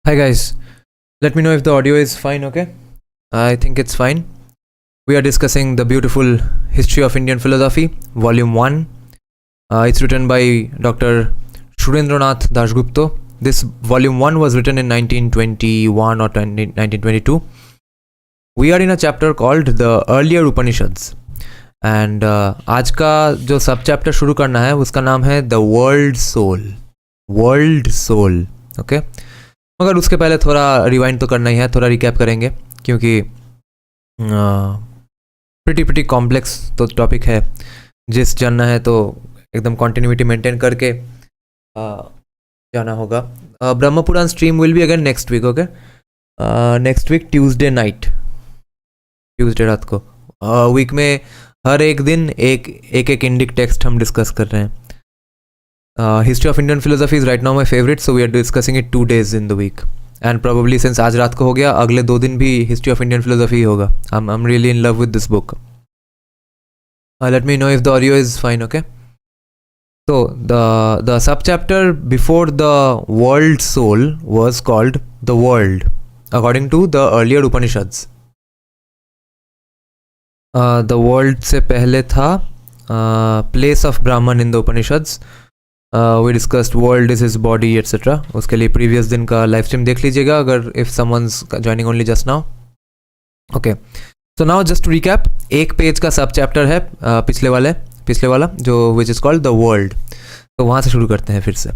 Hi guys, let me know if the audio is fine, okay? I think it's fine. We are discussing the beautiful History of Indian Philosophy, Volume 1. It's written by Dr. Surendranath Dasgupta. This Volume 1 was written in 1921 or 1922. We are in a chapter called the Earlier Upanishads. And आज का जो सब chapter शुरू करना है उसका नाम है द वर्ल्ड सोल ओके मगर उसके पहले थोड़ा रिवाइंड तो करना ही है, थोड़ा रिकैप करेंगे क्योंकि प्रिटी कॉम्प्लेक्स तो टॉपिक है। जिस जानना है तो एकदम कंटिन्यूटी मेंटेन करके जाना होगा। Brahmapurana stream will be again next week, okay? Next week Tuesday night, Tuesday रात को। वीक में हर एक दिन एक इंडिक टेक्स्ट हम डिस्कस कर रहे हैं। History of Indian philosophy is right now my favourite, so we are discussing it 2 days in the week and probably since आज रात को हो गया, अगले 2 दिन भी हिस्ट्री ऑफ इंडियन फिलोसफी होगा। I am really in love with this book. Let me know if the audio is fine, okay? So the subchapter before the world soul was called the world, according to the earlier Upanishads. The world से पहले था place of Brahman in the Upanishads. We discussed world is his body etc. उसके लिए previous दिन का live stream देख लीजिएगा अगर if someone's joining only just now. Okay. So now just to recap, एक पेज का सब चैप्टर है पिछले वाला जो which is called the world. तो वहाँ से शुरू करते हैं फिर से।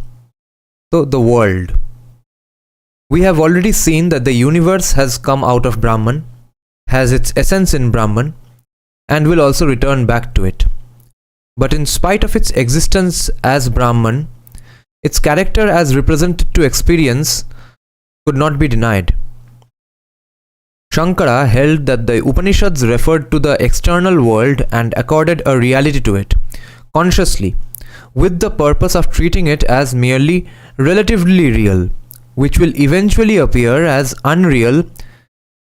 तो the world. We have already seen that the universe has come out of Brahman, has its essence in Brahman, and will also return back to it. But in spite of its existence as Brahman, its character as represented to experience could not be denied. Shankara held that the Upanishads referred to the external world and accorded a reality to it, consciously, with the purpose of treating it as merely relatively real, which will eventually appear as unreal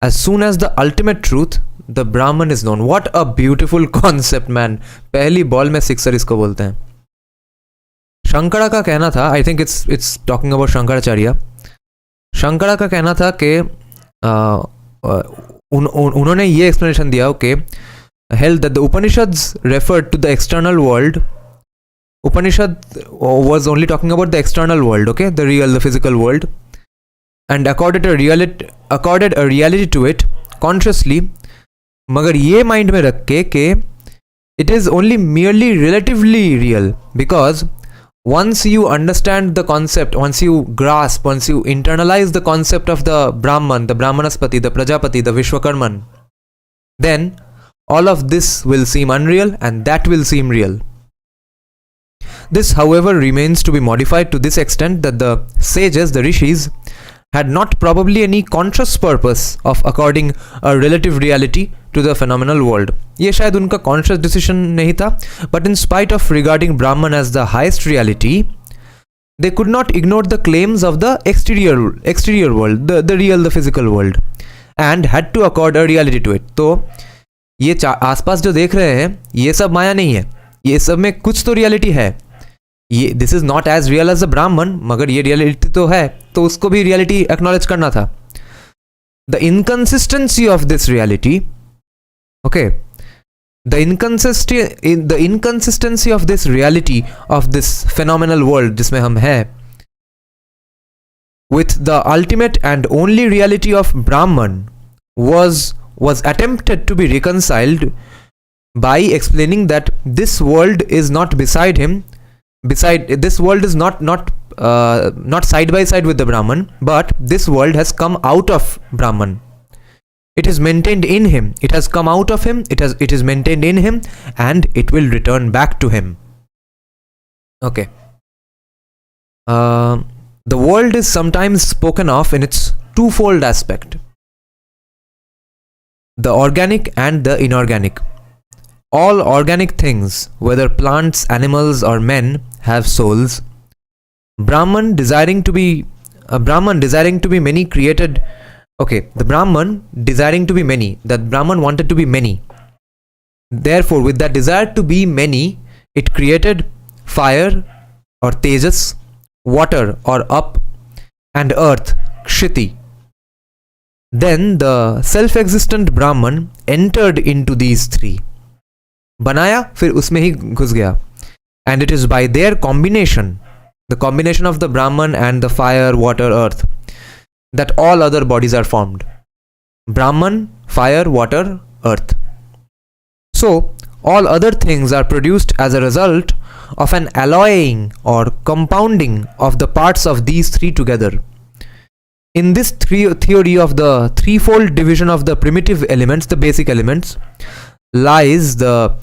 as soon as the ultimate truth, the Brahman, is known. What a beautiful concept, man. पहली ball में sixer इसको बोलते हैं। शंकरा का कहना था, I think it's talking about Shankaracharya. Shankara का कहना था कि उन्होंने ये एक्सप्लेनेशन दिया, okay, held that the Upanishads referred to the external world. Upanishad was only talking about the external world, okay, the real, the physical world, and accorded a reality to it consciously, मगर ये mind में रख के it is only merely relatively real, because once you understand the concept, once you grasp, once you internalize the concept of the Brahman, the Brahmanaspati, the Prajapati, the Vishwakarman, then all of this will seem unreal and that will seem real. This, however, remains to be modified to this extent that the sages, the rishis, had not probably any conscious purpose of according a relative reality to the phenomenal world. ये शायद उनका conscious decision नहीं था, but in spite of regarding Brahman as the highest reality, they could not ignore the claims of the exterior world, the real, the physical world, and had to accord a reality to it. तो ये आसपास जो देख रहे हैं ये सब माया नहीं है, ये सब में कुछ तो रियलिटी है। ये this is not as real as a Brahman, मगर ये रियलिटी तो है, तो उसको भी रियलिटी एक्नॉलेज करना था। The inconsistency of this reality, okay, the inconsistency of this reality of this phenomenal world जिसमें हम हैं, with the ultimate and only reality of ब्राह्मण was attempted to be reconciled by explaining that this world is not beside him. This world is not side by side with the Brahman, but this world has come out of Brahman. It is maintained in him. It has come out of him. It is maintained in him, and it will return back to him. Okay. The world is sometimes spoken of in its twofold aspect: the organic and the inorganic. All organic things, whether plants, animals, or men, have souls. Brahman desiring to be many created. Okay, the Brahman desiring to be many. That Brahman wanted to be many. Therefore, with that desire to be many, it created fire or tejas, water or up, and earth Kshiti. Then the self-existent Brahman entered into these three. बनाया फिर उसमें ही घुस गया. And it is by their combination, the combination of the Brahman and the fire, water, earth, that all other bodies are formed. Brahman, fire, water, earth. So, all other things are produced as a result of an alloying or compounding of the parts of these three together. In this theory of the threefold division of the primitive elements, the basic elements, lies the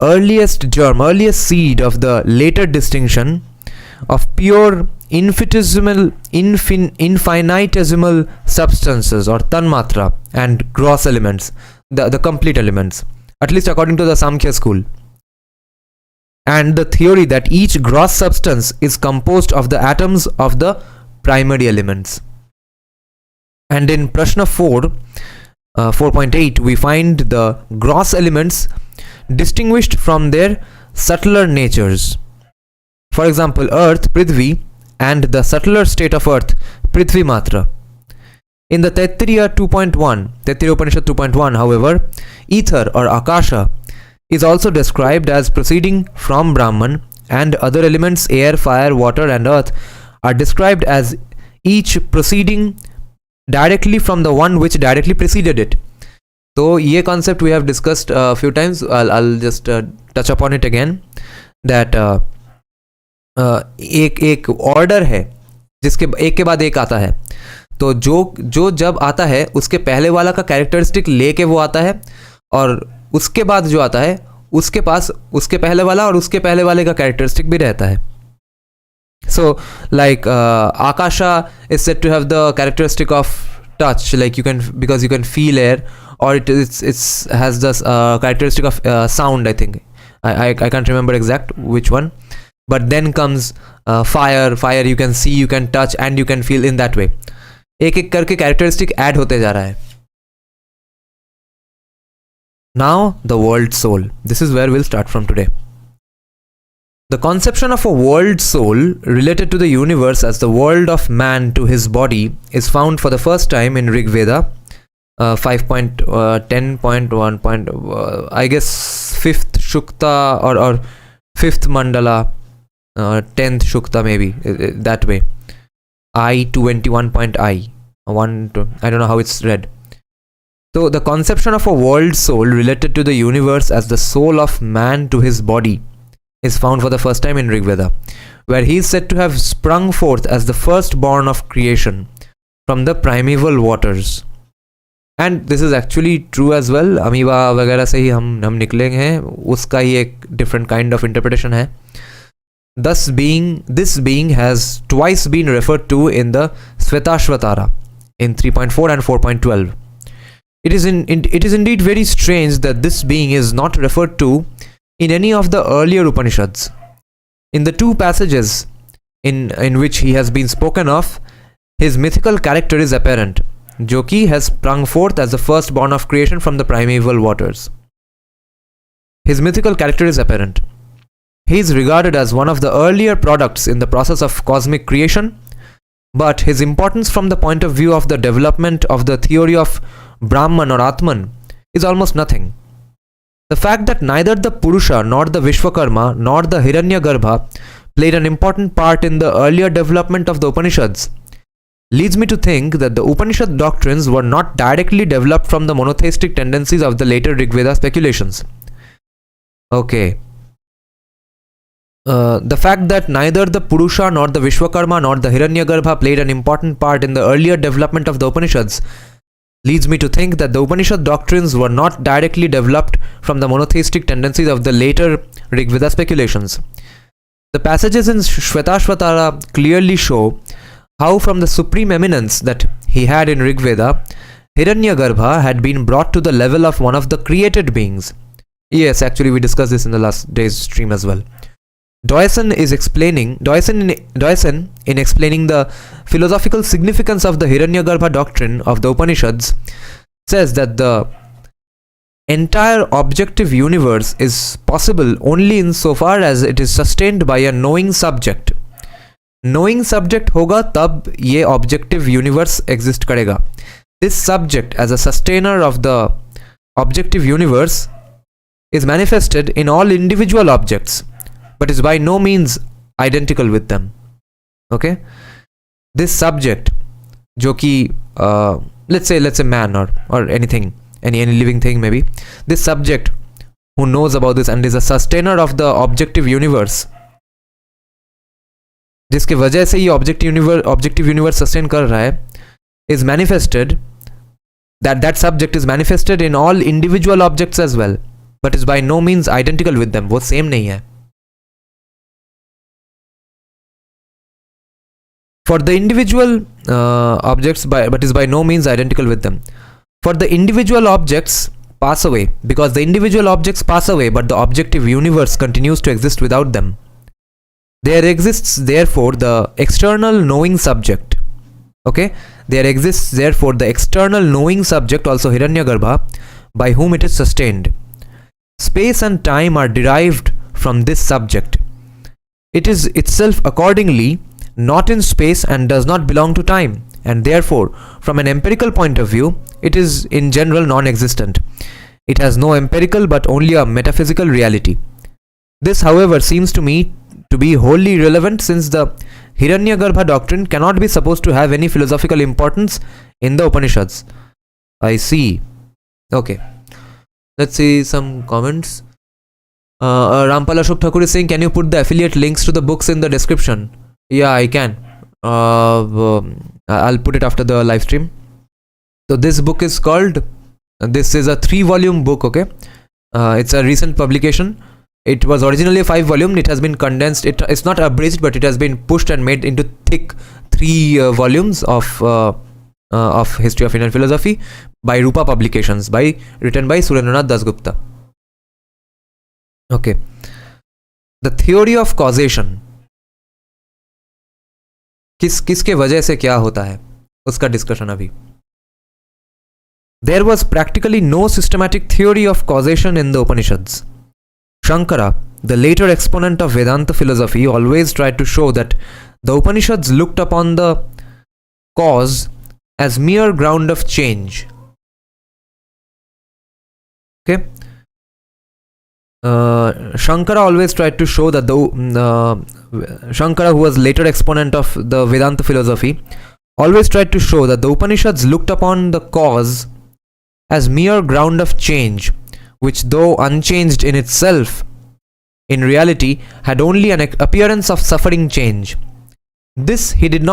earliest germ, earliest seed of the later distinction of pure infinitesimal substances or tanmatra and gross elements, the complete elements, at least according to the Samkhya school, and the theory that each gross substance is composed of the atoms of the primary elements. And in Prashna 4.8 we find the gross elements distinguished from their subtler natures. For example, earth, Prithvi, and the subtler state of earth, Prithvi Matra. In the Taittiriya 2.1, Taittiriya Upanishad 2.1, however, ether or Akasha is also described as proceeding from Brahman, and other elements, air, fire, water, and earth, are described as each proceeding directly from the one which directly preceded it. So, ये concept we have discussed a few times. I'll just touch upon it again. That एक order है जिसके एक के बाद एक आता है. तो जो जब आता है उसके पहले वाला का कैरेक्टरिस्टिक लेके वो आता है, और उसके बाद जो आता है उसके पास उसके पहले वाला और उसके पहले वाले का कैरेक्टरिस्टिक भी रहता है. So like Akasha is said to have the characteristic of touch, like because you can feel air, or it has this characteristic of sound. I think I can't remember exact which one, but then comes fire you can see, you can touch, and you can feel. In that way एक एक करके characteristic add होते जा रहा है. Now the world soul. This is where we'll start from today. The conception of a world soul related to the universe as the world of man to his body is found for the first time in Rig Veda 5.10.1. I guess 5th Shukta or 5th Mandala, 10th Shukta maybe, that way. I21.I. I don't know how it's read. So the conception of a world soul related to the universe as the soul of man to his body is found for the first time in Rig Veda, where he is said to have sprung forth as the firstborn of creation from the primeval waters. And this is actually true as well. Amoeba वगैरह से ही हम निकले हैं, उसका ही एक different kind of interpretation है. This being has twice been referred to in the Svetashvatara in 3.4 and 4.12. It is indeed very strange that this being is not referred to in any of the earlier Upanishads. In the two passages in which he has been spoken of, his mythical character is apparent, जो कि has sprung forth as the firstborn of creation from the primeval waters. His mythical character is apparent. He is regarded as one of the earlier products in the process of cosmic creation, but his importance from the point of view of the development of the theory of Brahman or Atman is almost nothing. The fact that neither the Purusha nor the Vishwakarma nor the Hiranyagarbha played an important part in the earlier development of the Upanishads leads me to think that the Upanishad doctrines were not directly developed from the monotheistic tendencies of the later Rigveda speculations. Okay. The fact that neither the Purusha nor the Vishwakarma nor the Hiranyagarbha played an important part in the earlier development of the Upanishads leads me to think that the Upanishad doctrines were not directly developed from the monotheistic tendencies of the later Rigveda speculations. The passages in Shvetashvatara clearly show how from the supreme eminence that he had in Rigveda, Hiranyagarbha had been brought to the level of one of the created beings. Yes, actually we discussed this in the last day's stream as well. Doyson in explaining the philosophical significance of the Hiranyagarbha doctrine of the Upanishads says that the entire objective universe is possible only insofar as it is sustained by a knowing subject. Knowing subject होगा तब ये objective universe exist करेगा. This subject as a sustainer of the objective universe is manifested in all individual objects but is by no means identical with them. Okay, this subject जो कि let's say man or anything, any living thing maybe, this subject who knows about this and is a sustainer of the objective universe, जिसके वजह से ये objective universe sustain कर रहा है, is manifested, that subject is manifested in all individual objects as well but is by no means identical with them. वो same नहीं है. For the individual objects but is by no means identical with them. For the individual objects pass away because the individual objects pass away but the objective universe continues to exist without them. There exists therefore the external knowing subject. Okay, there exists therefore the external knowing subject, also Hiranyagarbha, by whom it is sustained. Space and time are derived from this subject. It is itself accordingly not in space and does not belong to time, and therefore from an empirical point of view it is in general non-existent. It has no empirical but only a metaphysical reality. This however seems to me to be wholly irrelevant since the Hiranyagarbha doctrine cannot be supposed to have any philosophical importance in the Upanishads. I see. Okay, let's see some comments. Rampal Ashok Thakur is saying, can you put the affiliate links to the books in the description? Yeah, I can. I'll put it after the live stream. So this book is called, this is a 3-volume book, okay? It's a recent publication. It was originally a 5-volume. It has been condensed. It's not abridged, but it has been pushed and made into thick 3 volumes of History of Indian Philosophy by Rupa Publications, written by Surendranath Dasgupta. Okay. The theory of causation. किसके वजह से क्या होता है उसका discussion अभी. There was practically no systematic theory of causation in the Upanishads. Shankara, the later exponent of Vedanta philosophy, always tried to show that the Upanishads looked upon the cause as mere ground of change. Okay. Shankara always tried to show that Shankara, who was later exponent of the Vedanta philosophy, always tried to show that the Upanishads looked upon the cause as mere ground of change, which though unchanged in itself, in reality had only an appearance of suffering change. This he did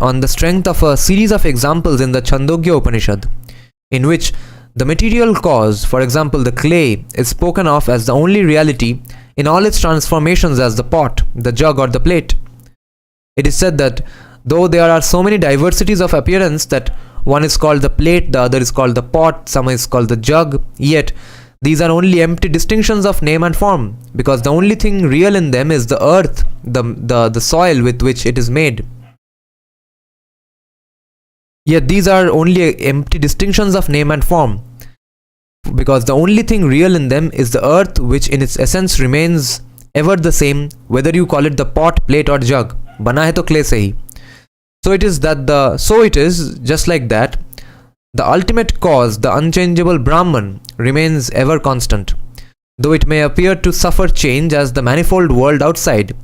on the strength of a series of examples in the Chandogya Upanishad, in which the material cause, for example the clay, is spoken of as the only reality in all its transformations as the pot, the jug or the plate. It is said that though there are so many diversities of appearance that one is called the plate, the other is called the pot, some is called the jug, yet these are only empty distinctions of name and form, because the only thing real in them is the earth, the soil with which it is made. Yet these are only empty distinctions of name and form, because the only thing real in them is the earth, which in its essence remains ever the same, whether you call it the pot, plate or jug. Bana hai to clay se hi. So it is just like that, the ultimate cause, the unchangeable Brahman, remains ever constant, though it may appear to suffer change as the manifold world outside.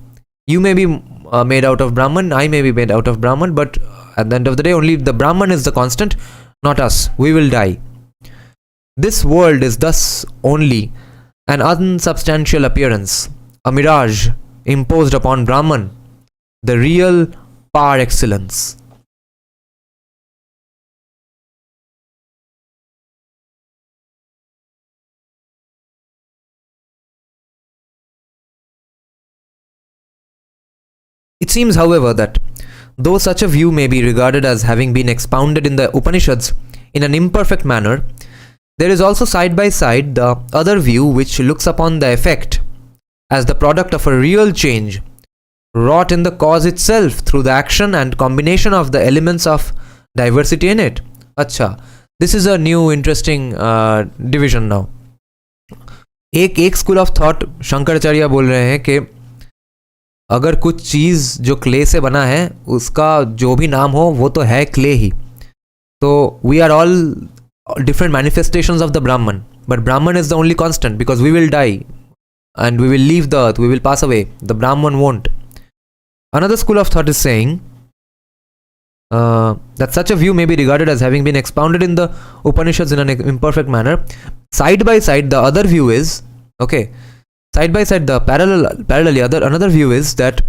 You may be made out of Brahman, I may be made out of Brahman, but at the end of the day only the Brahman is the constant, not us. We will die. This world is thus only an unsubstantial appearance, a mirage imposed upon Brahman, the real par excellence. It seems, however, that though such a view may be regarded as having been expounded in the Upanishads in an imperfect manner, there is also side by side the other view which looks upon the effect as the product of a real change wrought in the cause itself through the action and combination of the elements of diversity in it. Acha, this is a new interesting division now. एक school of thought Shankaracharya बोल रहे हैं कि अगर कुछ चीज़ जो clay से बना है उसका जो भी नाम हो वो तो है क्ले ही. तो we are all different manifestations of the Brahman, but Brahman is the only constant because we will die and we will leave the earth, we will pass away. The Brahman won't. Another school of thought is saying that such a view may be regarded as having been expounded in the Upanishads in an imperfect manner. Side by side, the other view is, okay, side by side, the parallelly another view is that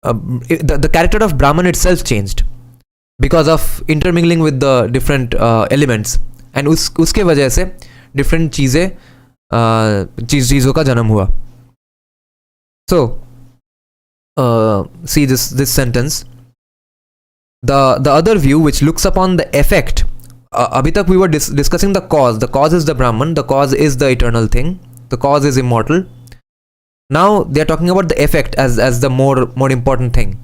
the character of Brahman itself changed because of intermingling with the different elements, and उसके वजह से different चीज़ों का जन्म हुआ. So see this sentence. The other view which looks upon the effect. अभी तक we were discussing the cause. The cause is the Brahman. The cause is the eternal thing. The cause is immortal. Now they are talking about the effect as the more important thing.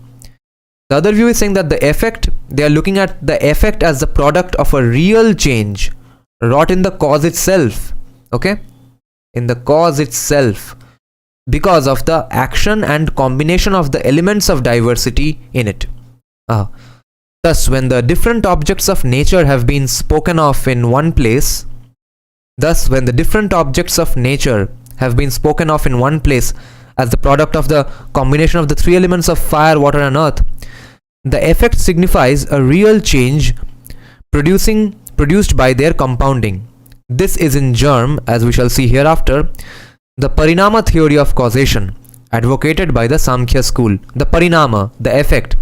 The other view is saying that the effect, they are looking at the effect as the product of a real change wrought in the cause itself. Okay? In the cause itself. Because of the action and combination of the elements of diversity in it. Thus, when the different objects of nature have been spoken of in one place, as the product of the combination of the three elements of fire, water and earth, the effect signifies a real change produced by their compounding. This is in germ, as we shall see hereafter, the Parinama theory of causation, advocated by the Samkhya school. The Parinama, the effect.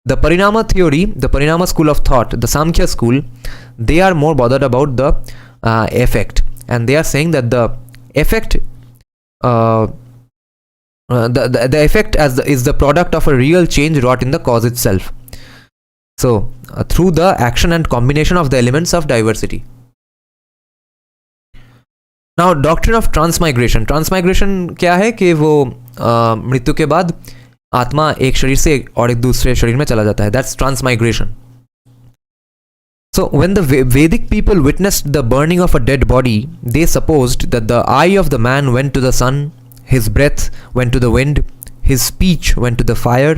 The Parinama theory, the Parinama school of thought, the Samkhya school, they are more bothered about the effect. And they are saying that the effect, the effect is the product of a real change wrought in the cause itself. So, through the action and combination of the elements of diversity. Now, doctrine of transmigration. Transmigration क्या है कि वो मृत्यु के बाद आत्मा एक शरीर से और एक दूसरे शरीर में चला जाता है. That's transmigration. So, when the Vedic people witnessed the burning of a dead body, they supposed that the eye of the man went to the sun, his breath went to the wind, his speech went to the fire,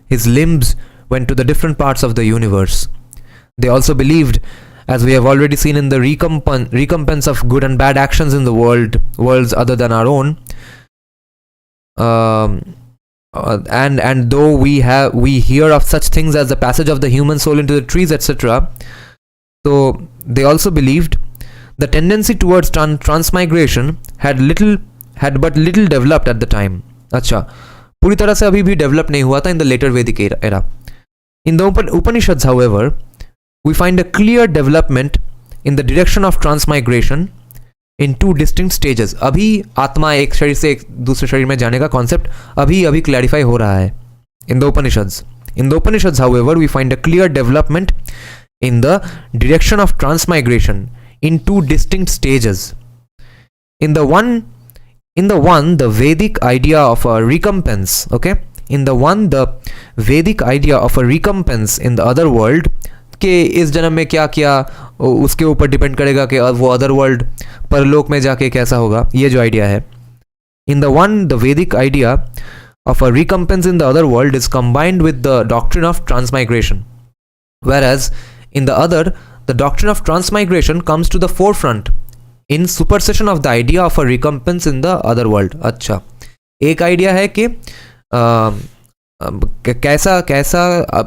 his limbs went to the different parts of the universe. They also believed, as we have already seen in the recompense of good and bad actions in the worlds other than our own, and though we hear of such things as the passage of the human soul into the trees, etc., so they also believed the tendency towards transmigration had but little developed at the time. अच्छा, पूरी तरह से अभी भी develop नहीं हुआ था in the later Vedic era. In the Upanishads, however, we find a clear development in the direction of transmigration in two distinct stages. अभी आत्मा एक शरीर से एक दूसरे शरीर में जाने का concept अभी clarify हो रहा है in the Upanishads. In the Upanishads, however, we find a clear development in the direction of transmigration in two distinct stages. In the one, the Vedic idea of a recompense, okay? In the one, the Vedic idea of a recompense in the other world, कि इस जन्म में क्या किया उसके ऊपर depend करेगा कि वो अदर वर्ल्ड परलोक में जाके कैसा होगा, ये जो आइडिया है. In the one, the Vedic idea of a recompense in the other world is combined with the doctrine of transmigration. Whereas, in the other, the doctrine of transmigration comes to the forefront in supersession of the idea of a recompense in the other world. अच्छा, एक idea है कि कैसा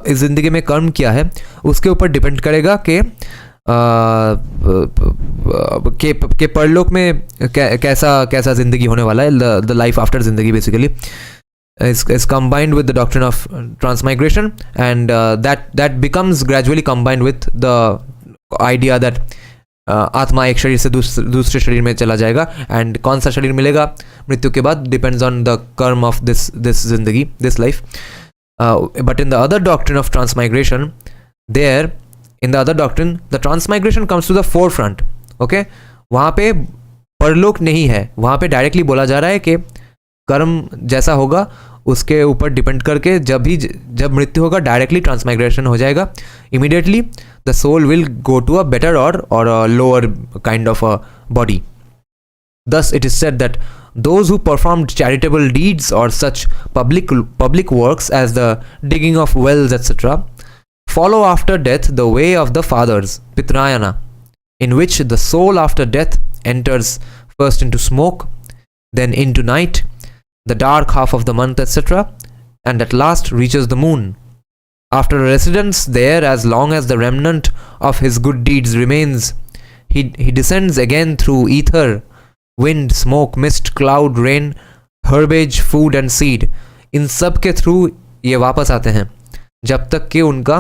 इस जिंदगी में कर्म किया है उसके ऊपर डिपेंड करेगा कि परलोक में कैसा जिंदगी होने वाला है. द लाइफ आफ्टर जिंदगी basically is combined with the doctrine of transmigration, and that becomes gradually combined with the idea that आत्मा एक शरीर से दूसरे शरीर में चला जाएगा, एंड कौन सा शरीर मिलेगा मृत्यु के बाद depends on the karma of this zindagi, this life. But in the other doctrine of transmigration, there in the other doctrine the transmigration comes to the forefront. Okay, वहाँ पे परलोक नहीं है, वहाँ पे डायरेक्टली बोला जा रहा है कि कर्म जैसा होगा उसके ऊपर डिपेंड करके जब मृत्यु होगा डायरेक्टली ट्रांसमाइग्रेशन हो जाएगा. Immediately the soul will go to a better or a lower kind of a body. Thus it is said that those who performed charitable deeds or such public works as the digging of wells, etc., follow after death the way of the fathers, Pitrayana, in which the soul after death enters first into smoke, then into night, the dark half of the month, etc., and at last reaches the moon. After a residence there as long as the remnant of his good deeds remains, he descends again through ether, wind, smoke, mist, cloud, rain, herbage, food and seed. इन सब के through ये वापस आते हैं जब तक कि उनका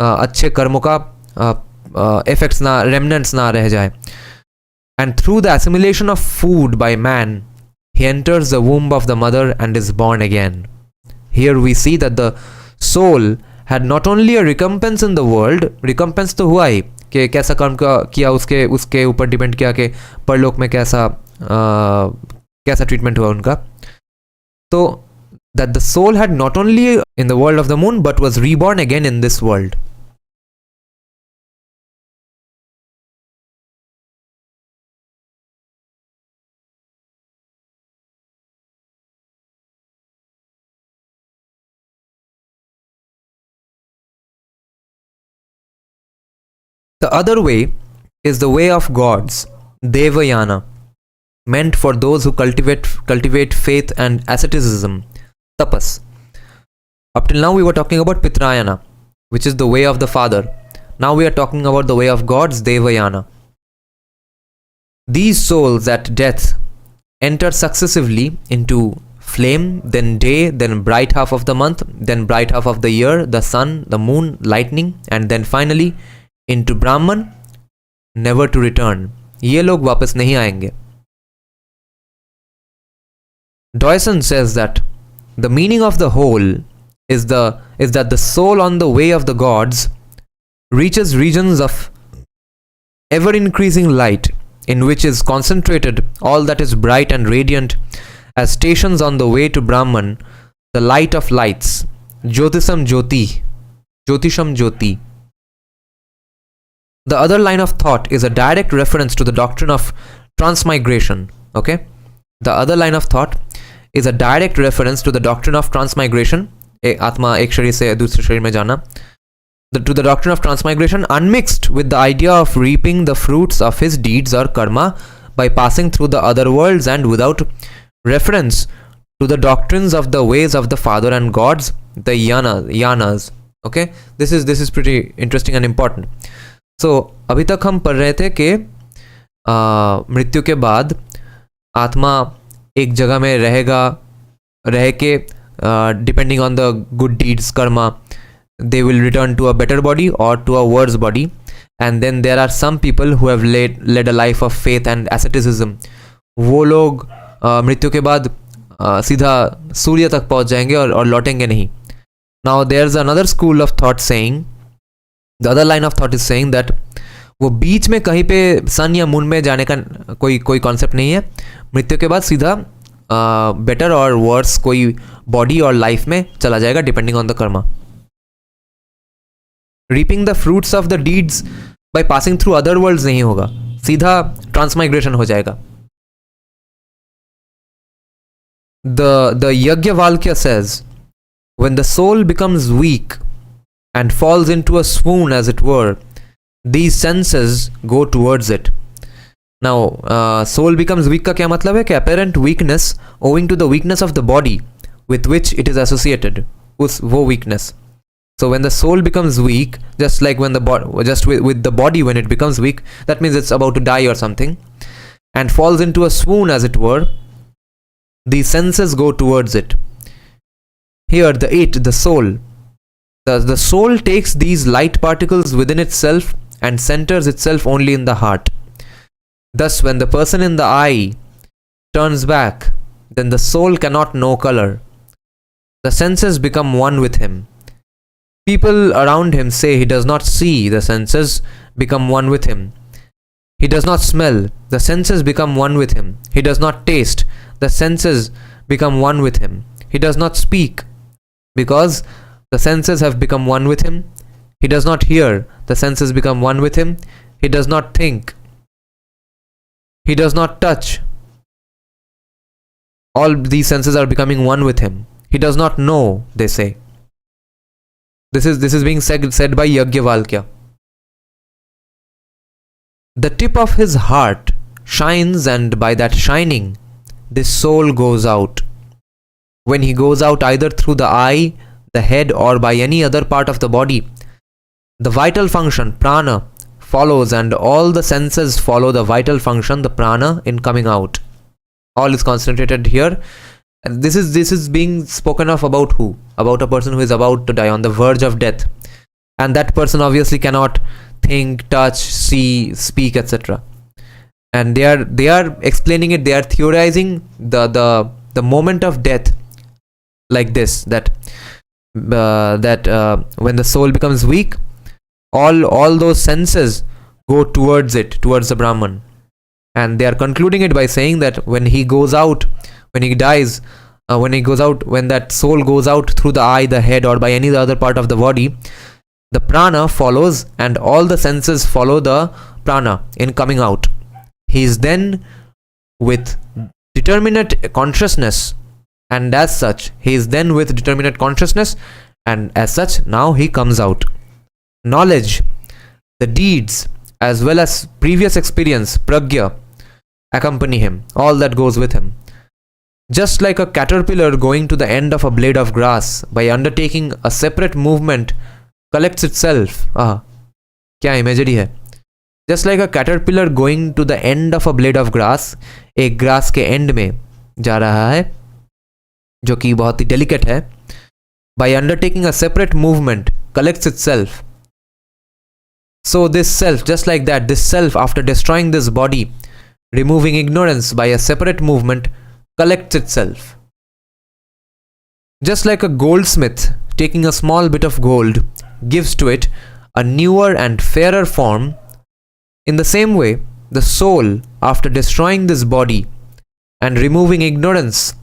अच्छे कर्मों का इफेक्ट्स ना, रेमनेंट्स ना रह जाए. And through the assimilation of food by man, he enters the womb of the mother and is born again. Here we see that the soul had not only a recompense in the world, recompense तो हुआ ही कि कैसा कर्म किया उसके ऊपर depend किया कि परलोक में कैसा ट्रीटमेंट हुआ उनका. तो that the soul had not only in the world of the moon but was reborn again in this world. The other way is the way of gods, Devayana, meant for those who cultivate faith and asceticism, tapas. Up till now we were talking about Pitrayana, which is the way of the father. Now we are talking about the way of gods, Devayana. These souls at death enter successively into flame, then day, then bright half of the month, then bright half of the year, the sun, the moon, lightning, and then finally into Brahman, never to return. ये लोग वापस नहीं आएंगे. Deussen says that the meaning of the whole is that the soul on the way of the gods reaches regions of ever increasing light, in which is concentrated all that is bright and radiant, as stations on the way to Brahman, the light of lights, Jyotisham Jyoti. The other line of thought is a direct reference to the doctrine of transmigration. Okay? The other line of thought is a direct reference to the doctrine of transmigration. आत्मा एक शरीर से दूसरे शरीर में जाना. To the doctrine of transmigration, unmixed with the idea of reaping the fruits of his deeds or karma by passing through the other worlds, and without reference to the doctrines of the ways of the father and gods, the yanas. Okay? This is pretty interesting and important. So, अभी तक हम पढ़ रहे थे कि मृत्यु के बाद आत्मा एक जगह में रह के depending on the good deeds Karma they will return to a better body or to a worse body. And then there are some people who have led a life of faith and asceticism. वो लोग मृत्यु के बाद सीधा सूर्य तक पहुंच जाएंगे और लौटेंगे नहीं. Now there's another school of thought saying, the other line of thought is saying that वो बीच में कहीं पे सन या मून में जाने का कोई कॉन्सेप्ट नहीं है. मृत्यु के बाद सीधा बेटर और वर्स कोई बॉडी और लाइफ में चला जाएगा depending on the Karma. Reaping the fruits of the deeds by passing through other world's नहीं होगा, सीधा ट्रांसमाइग्रेशन हो जाएगा. The Yajnavalkya says, when the soul becomes weak and falls into a swoon, as it were, these senses go towards it. Now, soul becomes weak का क्या मतलब है कि apparent weakness owing to the weakness of the body with which it is associated, वो weakness. So when the soul becomes weak, just like when with the body when it becomes weak, that means it's about to die or something, and falls into a swoon, as it were, the senses go towards it. Here the soul, the soul takes these light particles within itself and centers itself only in the heart. Thus, when the person in the eye turns back, then the soul cannot know color. The senses become one with him. People around him say he does not see, the senses become one with him. He does not smell, the senses become one with him. He does not taste, the senses become one with him. He does not speak, because the senses have become one with him. He does not hear, the senses become one with him. He does not think. He does not touch. All these senses are becoming one with him. He does not know, they say. This is being said by Yajnavalkya. The tip of his heart shines, and by that shining, this soul goes out. When he goes out either through the eye, the head, or by any other part of the body, the vital function, prana, follows, and all the senses follow the vital function, the prana, in coming out. All is concentrated here. And this is being spoken of about who? About a person who is about to die, on the verge of death. And that person obviously cannot think, touch, see, speak, etc. And they are explaining it, they are theorizing the moment of death like this, that when the soul becomes weak, all those senses go towards it, towards the Brahman. And they are concluding it by saying that when he goes out, when he dies, when that soul goes out through the eye, the head, or by any other part of the body, the prana follows, and all the senses follow the prana in coming out. He is then with determinate consciousness, and as such, and as such, now he comes out. Knowledge, the deeds, as well as previous experience, pragya, accompany him. All that goes with him. Just like a caterpillar going to the end of a blade of grass, by undertaking a separate movement, collects itself. क्या imagery है. Just like a caterpillar going to the end of a blade of grass, एक grass के end में जा रहा है, जो कि बहुत ही delicate है, by undertaking a separate movement, collects itself. So this self, just like that, this self, after destroying this body, removing ignorance by a separate movement, collects itself. Just like a goldsmith taking a small bit of gold gives to it a newer and fairer form, in the same way, the soul, after destroying this body and removing ignorance,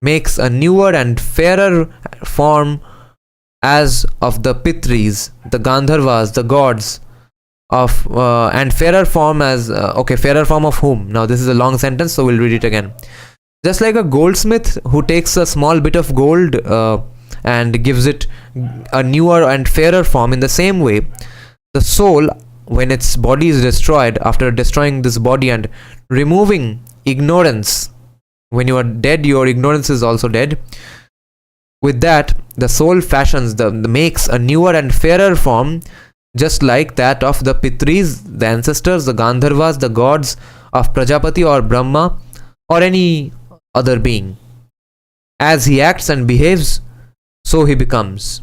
makes a newer and fairer form as of the Pitris, the Gandharvas, the gods of, and fairer form as, fairer form of whom? Now this is a long sentence, so we'll read it again. Just like a goldsmith who takes a small bit of gold and gives it a newer and fairer form, in the same way, the soul, when its body is destroyed, after destroying this body and removing ignorance, when you are dead, your ignorance is also dead. With that, the soul fashions, makes a newer and fairer form, just like that of the Pitris, the ancestors, the Gandharvas, the gods of Prajapati or Brahma, or any other being. As he acts and behaves, so he becomes.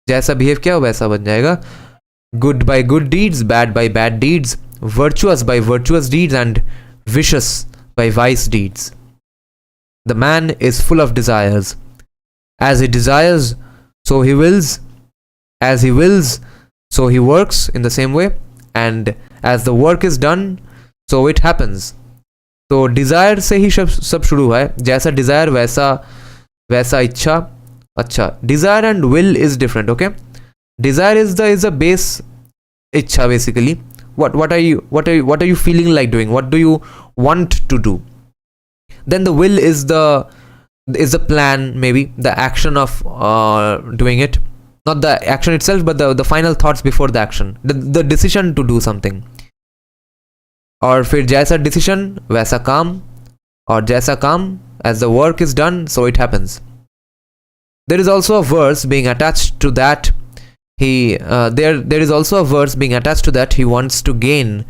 जैसा behave किया वैसा बन जाएगा. Good by good deeds, bad by bad deeds, virtuous by virtuous deeds, and vicious by vice deeds. The man is full of desires. As he desires, so he wills. As he wills, so he works in the same way. And as the work is done, so it happens. तो desire से ही सब शुरू हुआ है. जैसा desire वैसा इच्छा. अच्छा, desire and will is different. Okay, desire is the base इच्छा basically. What are you feeling like doing? What do you want to do? Then the will is the plan, maybe the action of doing it, not the action itself, but the final thoughts before the action, the decision to do something. और फिर जैसा decision वैसा काम, और जैसा काम, as the work is done, so it happens. There is also a verse being attached to that. There is also a verse being attached to that he wants to gain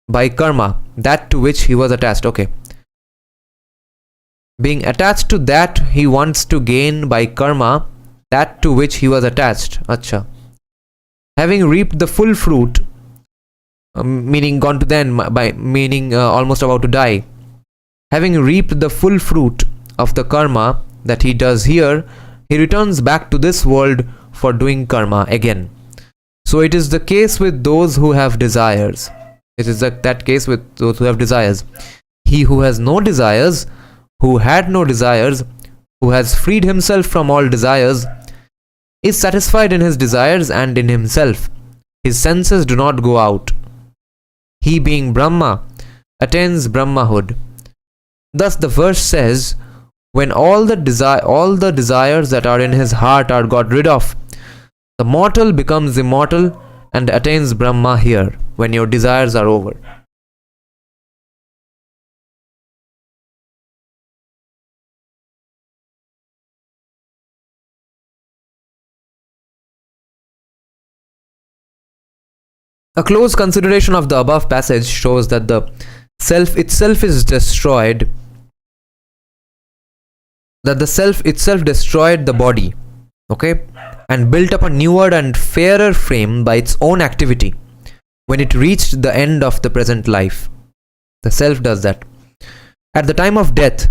by karma that to which he was attached. Okay, being attached to that he wants to gain by karma that to which he was attached. Acha, having reaped the full fruit, meaning gone to the end, by meaning almost about to die. Having reaped the full fruit of the karma that he does here, he returns back to this world for doing karma again. So it is the case with those who have desires. It is that case with those who have desires. He who has no desires, who had no desires, who has freed himself from all desires, is satisfied in his desires and in himself. His senses do not go out. He, being Brahma, attains Brahmahood. Thus the verse says, when all the desires that are in his heart are got rid of, the mortal becomes immortal and attains Brahma here, when your desires are over. A close consideration of the above passage shows that the self itself is destroyed, that the self itself destroyed the body, okay, and built up a newer and fairer frame by its own activity when it reached the end of the present life. The self does that. At the time of death,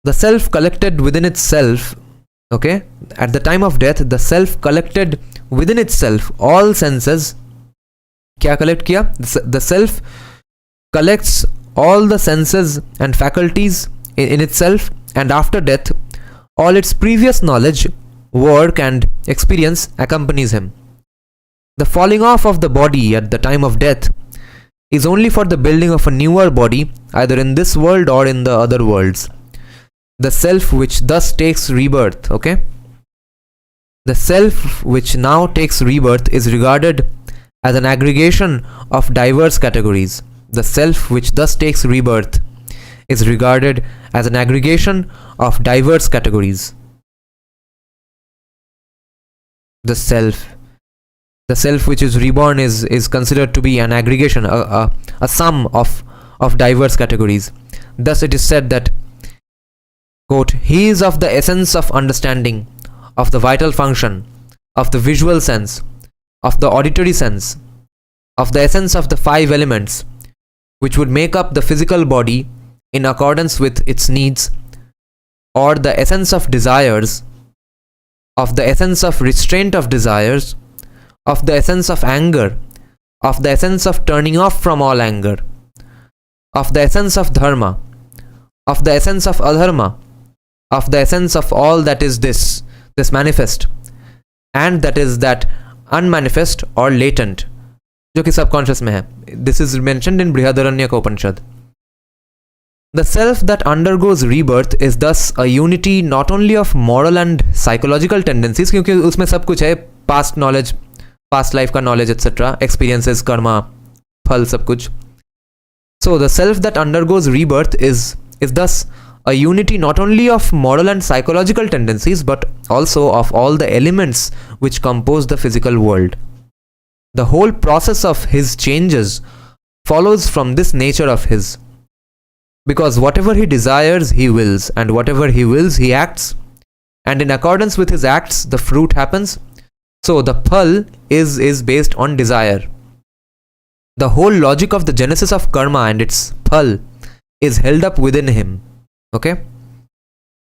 the self collected within itself, okay, at the time of death, the self collected within itself all senses. क्या collect किया? The self collects all the senses and faculties in itself, and after death, all its previous knowledge, work and experience accompanies him. The falling off of the body at the time of death is only for the building of a newer body, either in this world or in the other worlds. The self which thus takes rebirth, okay? The self which now takes rebirth is regarded as an aggregation of diverse categories. The self which thus takes rebirth is regarded as an aggregation of diverse categories. The self which is reborn is considered to be an aggregation, a sum of diverse categories. Thus it is said that, quote, he is of the essence of understanding, of the vital function, of the visual sense, of the auditory sense, of the essence of the five elements, which would make up the physical body in accordance with its needs, or the essence of desires, of the essence of restraint of desires, of the essence of anger, of the essence of turning off from all anger, of the essence of dharma, of the essence of adharma, of the essence of all that is this manifest, and that is that unmanifest or latent, जो कि subconscious में है. This is mentioned in Brihadaranyaka Upanishad. The self that undergoes rebirth is thus a unity not only of moral and psychological tendencies, क्योंकि उसमें सब कुछ है, past knowledge, past life का knowledge, etc., experiences, karma, phal, सब कुछ. So the self that undergoes rebirth is thus a unity not only of moral and psychological tendencies, but also of all the elements which compose the physical world. The whole process of his changes follows from this nature of his. Because whatever he desires, he wills, and whatever he wills, he acts, and in accordance with his acts, the fruit happens. So the phal is based on desire. The whole logic of the genesis of karma and its phal is held up within him. Okay?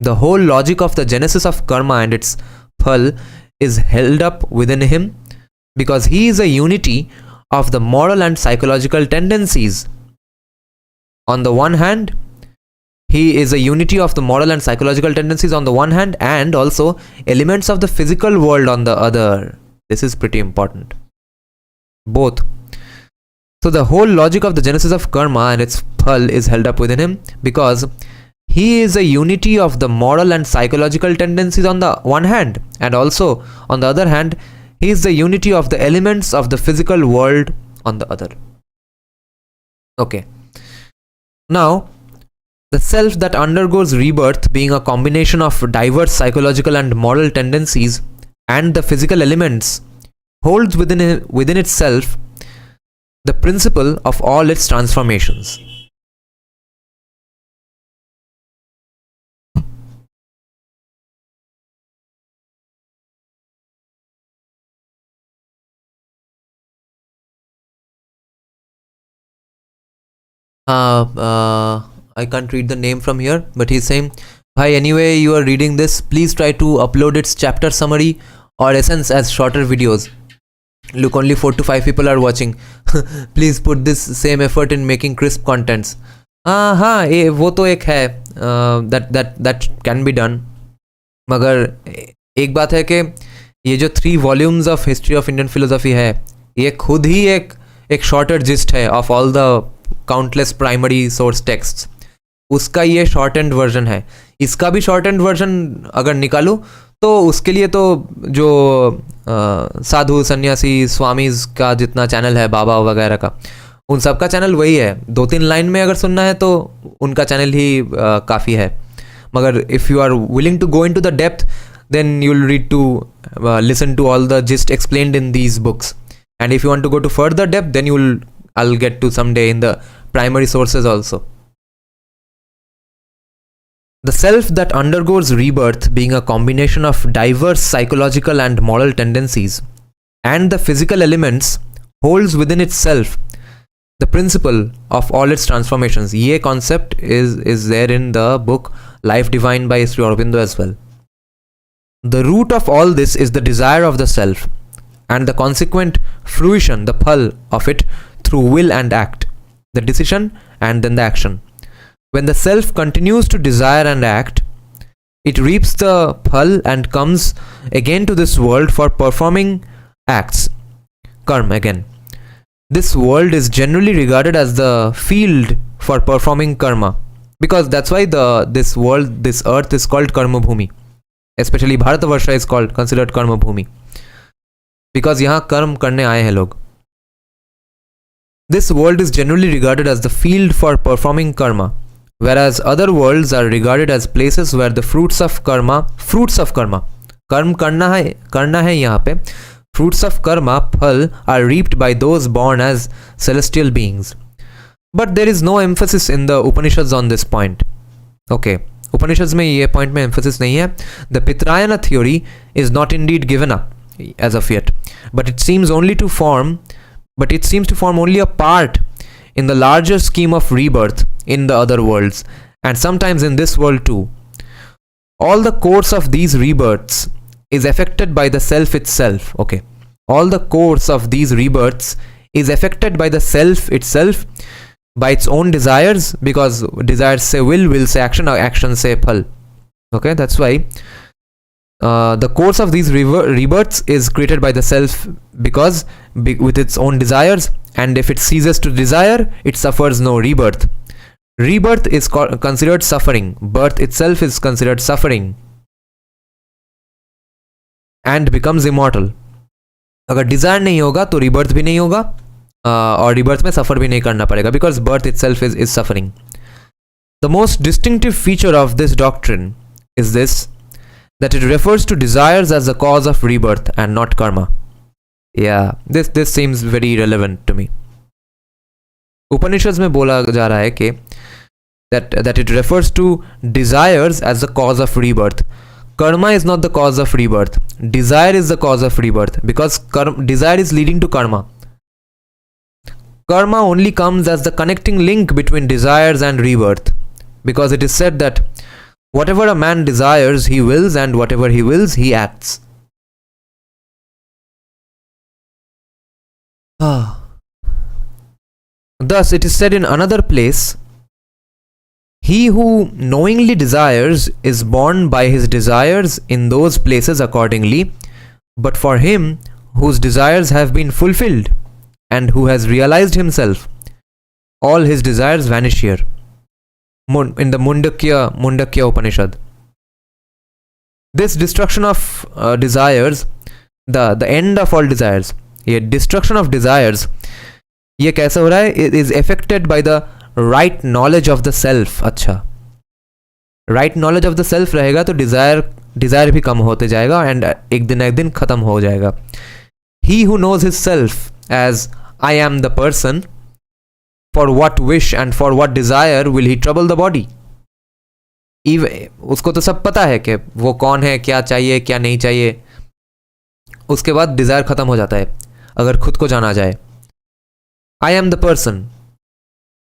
The whole logic of the genesis of karma and its phal is held up within him because he is a unity of the moral and psychological tendencies. On the one hand, he is a unity of the moral and psychological tendencies on the one hand, and also elements of the physical world on the other. This is pretty important. Both. So the whole logic of the genesis of karma and its phal is held up within him because he is a unity of the moral and psychological tendencies on the one hand, and also on the other hand, he is the unity of the elements of the physical world on the other. Okay. Now, the self that undergoes rebirth, being a combination of diverse psychological and moral tendencies and the physical elements, holds within itself the principle of all its transformations. I can't read the name from here, but he's saying, hi, anyway you are reading this, please try to upload its chapter summary or essence as shorter videos. Look, only 4 to 5 people are watching. Please put this same effort in making crisp contents. हाँ ये वो तो एक है that can be done. मगर एक बात है कि ये जो 3 volumes of history of Indian philosophy है, ये खुद ही एक shorter gist है of all the countless primary source texts. उसका ये शॉर्ट एंड वर्जन है. इसका भी शॉर्ट एंड वर्जन अगर निकालूं तो उसके लिए तो जो साधु सन्यासी स्वामीज का जितना चैनल है बाबा वगैरह का, उन सब का चैनल वही है. 2-3 लाइन में अगर सुनना है तो उनका चैनल ही काफ़ी है. मगर if you are willing to go into the depth then you'll read to listen to all the gist explained in these books. And if you want to go to further depth, then I'll get to someday in the primary sources also. The self that undergoes rebirth, being a combination of diverse psychological and moral tendencies and the physical elements, holds within itself the principle of all its transformations. Ye concept is there in the book Life Divine by Sri Aurobindo as well. The root of all this is the desire of the self and the consequent fruition, the phal of it through will and act, the decision and then the action. When the self continues to desire and act, it reaps the phal and comes again to this world for performing acts, karma again. This world is generally regarded as the field for performing karma, because that's why this world, this earth is called karma bhumi. Especially Bharatavarsha is considered karma bhumi, because यहाँ कर्म करने आए हैं लोग. This world is generally regarded as the field for performing karma, whereas other worlds are regarded as places where the fruits of karma, कर्म करना है यहाँ पे, fruits of karma, phal, are reaped by those born as celestial beings. But there is no emphasis in the Upanishads on this point. Okay. Upanishads में ये point में emphasis नहीं है. The Pitrayana theory is not indeed given up as of yet, but it seems to form only a part in the larger scheme of rebirth in the other worlds, and sometimes in this world too. All the course of these rebirths is affected by the self itself. Okay, all the course of these rebirths is affected by the self itself, by its own desires, because desires say will say action, or action say phal. Okay, that's why the course of these rebirths is created by the self, because with its own desires, and if it ceases to desire, it suffers no rebirth. Rebirth is considered suffering. Birth itself is considered suffering and becomes immortal. अगर Dzire नहीं होगा तो rebirth भी नहीं होगा, और rebirth में सफर भी नहीं करना पड़ेगा, because birth itself is suffering. The most distinctive feature of this doctrine is this, that it refers to desires as the cause of rebirth and not karma. Yeah, this seems very relevant to me. Upanishads में बोला जा रहा है कि that it refers to desires as the cause of rebirth. Karma is not the cause of rebirth. Desire is the cause of rebirth, because desire is leading to karma. Karma only comes as the connecting link between desires and rebirth, because it is said that whatever a man desires, he wills, and whatever he wills, he acts. Thus, it is said in another place, he who knowingly desires is born by his desires in those places accordingly, but for him whose desires have been fulfilled and who has realized himself, all his desires vanish here. In the Mundakya Upanishad. This destruction of desires, the end of all desires, ये destruction of desires, ये कैसे हो रहा है? It is affected by the right knowledge of the self. अच्छा, right knowledge of the self रहेगा तो desire भी कम होते जाएगा, and एक दिन खत्म हो जाएगा. He who knows his self as I am the person, for what wish and for what desire will he trouble the body? उसको तो सब पता है कि वो कौन है, क्या चाहिए, क्या नहीं चाहिए. उसके बाद डिजायर खत्म हो जाता है अगर खुद को जाना जाए. I am the person.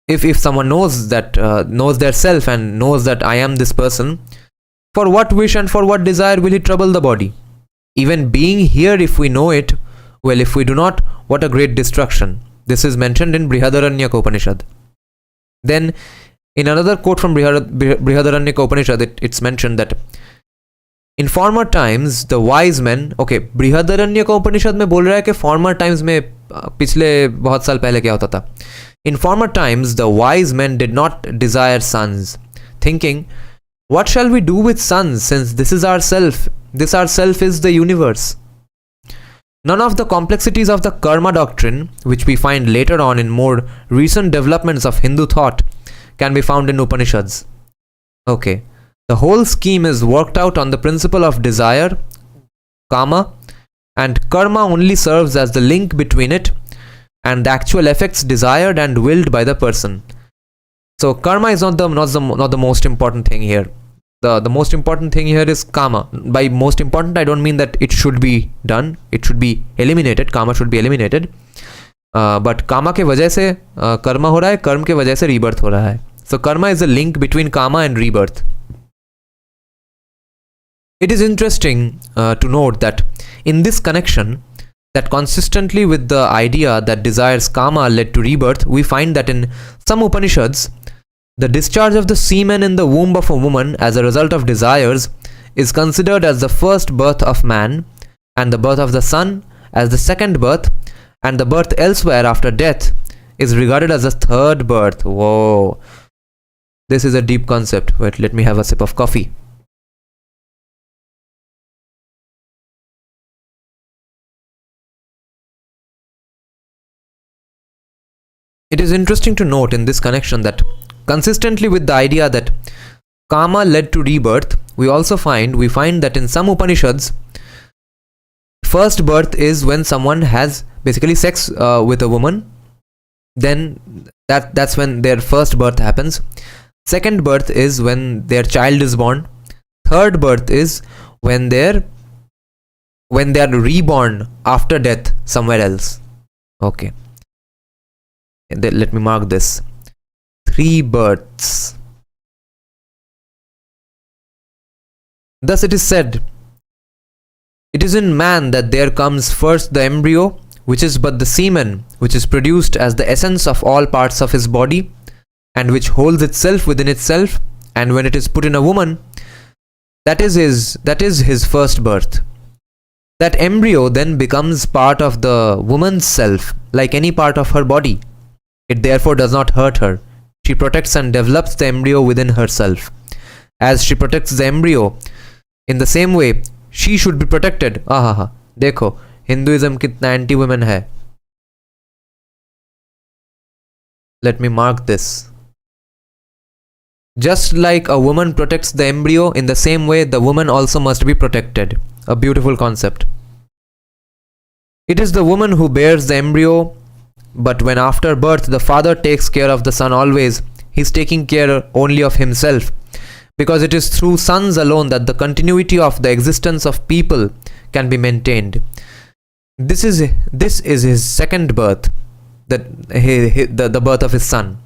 If someone knows their self and knows that I am this person, for what wish and for what desire will he trouble the body? Even being here, if we know it, well, if we do not, what a great destruction. This is mentioned in Brihadaranyaka Upanishad. Then, in another quote from Brihadaranyaka Upanishad, it's mentioned that in former times, the wise men, okay, Brihadaranyaka Upanishad में बोल रहा है कि former times में पिछले बहुत साल पहले क्या होता था. In former times, the wise men did not desire sons, thinking, what shall we do with suns, since this is our self? This our self is the universe. None of the complexities of the karma doctrine, which we find later on in more recent developments of Hindu thought, can be found in Upanishads. Okay, the whole scheme is worked out on the principle of desire, kama, and karma only serves as the link between it and the actual effects desired and willed by the person. So karma is not the most important thing here. The most important thing here is karma. By most important, I don't mean that it should be done. It should be eliminated. Karma should be eliminated. But karma के वजह से कर्मा हो रहा है, कर्म के वजह से rebirth हो रहा है. So karma is a link between karma and rebirth. It is interesting to note that in this connection, that consistently with the idea that desires karma led to rebirth, we find that in some Upanishads, the discharge of the semen in the womb of a woman as a result of desires is considered as the first birth of man, and the birth of the son as the second birth, and the birth elsewhere after death is regarded as the third birth. Whoa. This is a deep concept. Wait, let me have a sip of coffee. It is interesting to note in this connection that consistently with the idea that karma led to rebirth, we find that in some Upanishads, first birth is when someone has basically sex with a woman. Then that's when their first birth happens. Second birth is when their child is born. Third birth is when they are reborn after death somewhere else. Okay. Let me mark this. 3 births. Thus it is said, it is in man that there comes first the embryo, which is but the semen, which is produced as the essence of all parts of his body, and which holds itself within itself, and when it is put in a woman, that is his first birth. That embryo then becomes part of the woman's self, like any part of her body. It therefore does not hurt her. She protects and develops the embryo within herself. As she protects the embryo, in the same way, she should be protected. देखो, Hinduism कितना anti-women है. Let me mark this. Just like a woman protects the embryo, in the same way, the woman also must be protected. A beautiful concept. It is the woman who bears the embryo, but when after birth the father takes care of the son always, he is taking care only of himself, because it is through sons alone that the continuity of the existence of people can be maintained. This is his second birth, the birth of his son.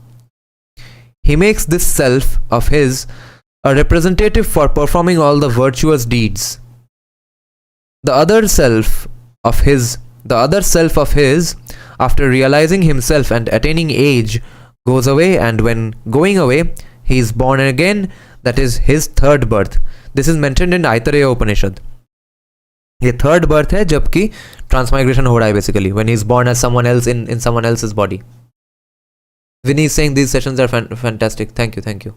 He makes this self of his a representative for performing all the virtuous deeds. The other self of his, after realizing himself and attaining age, goes away, and when going away, he is born again. That is his third birth. This is mentioned in Aitareya Upanishad. ये third birth है जबकि transmigration हो रहा है basically when he is born as someone else in someone else's body. Vinny is saying these sessions are fantastic. Thank you.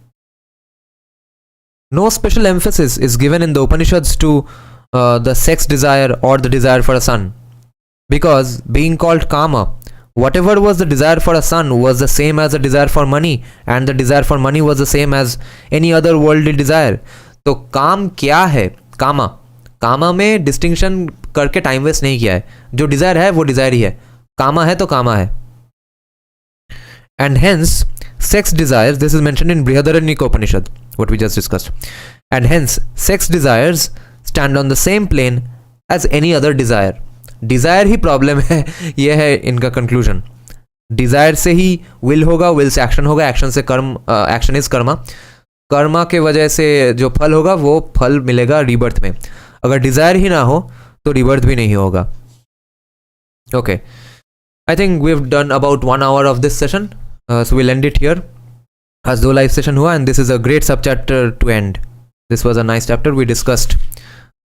No special emphasis is given in the Upanishads to the sex desire or the desire for a son, because being called kama, whatever was the desire for a son was the same as the desire for money, and the desire for money was the same as any other worldly desire. तो काम क्या है? कामा में distinction करके time waste नहीं किया है. जो डिजायर है वो डिजायर ही है. कामा है तो कामा है. And hence, sex desires, this is mentioned in Brihadaranyaka Upanishad, what we just discussed. And hence, sex desires stand on the same plane as any other desire. Desire he problem है, ये है इनका conclusion. Dzire से he will होगा, will say action होगा, action से कर्म, action is Karma. Karma के वजह से जो फल होगा वो फल मिलेगा रीबर्थ में. अगर डिजायर ही ना हो तो रीबर्थ भी नहीं होगा. Okay, I think we have done about 1 hour of this session, so we'll end it here. आज 2 लाइव सेशन हुआ, and this is a great sub chapter to end. This was a nice chapter. We discussed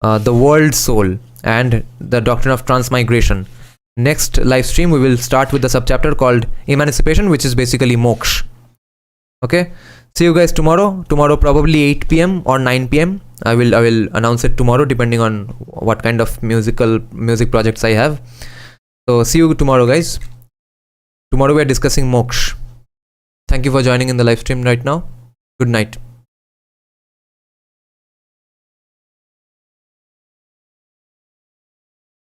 the world soul and the doctrine of transmigration. Next live stream we will start with the subchapter called emancipation, which is basically moksha. Okay, See you guys tomorrow. Tomorrow probably 8 p.m. or 9 p.m. I will announce it tomorrow depending on what kind of music projects I have. So see you tomorrow, guys. Tomorrow we are discussing moksha. Thank you for joining in the live stream right now. Good night.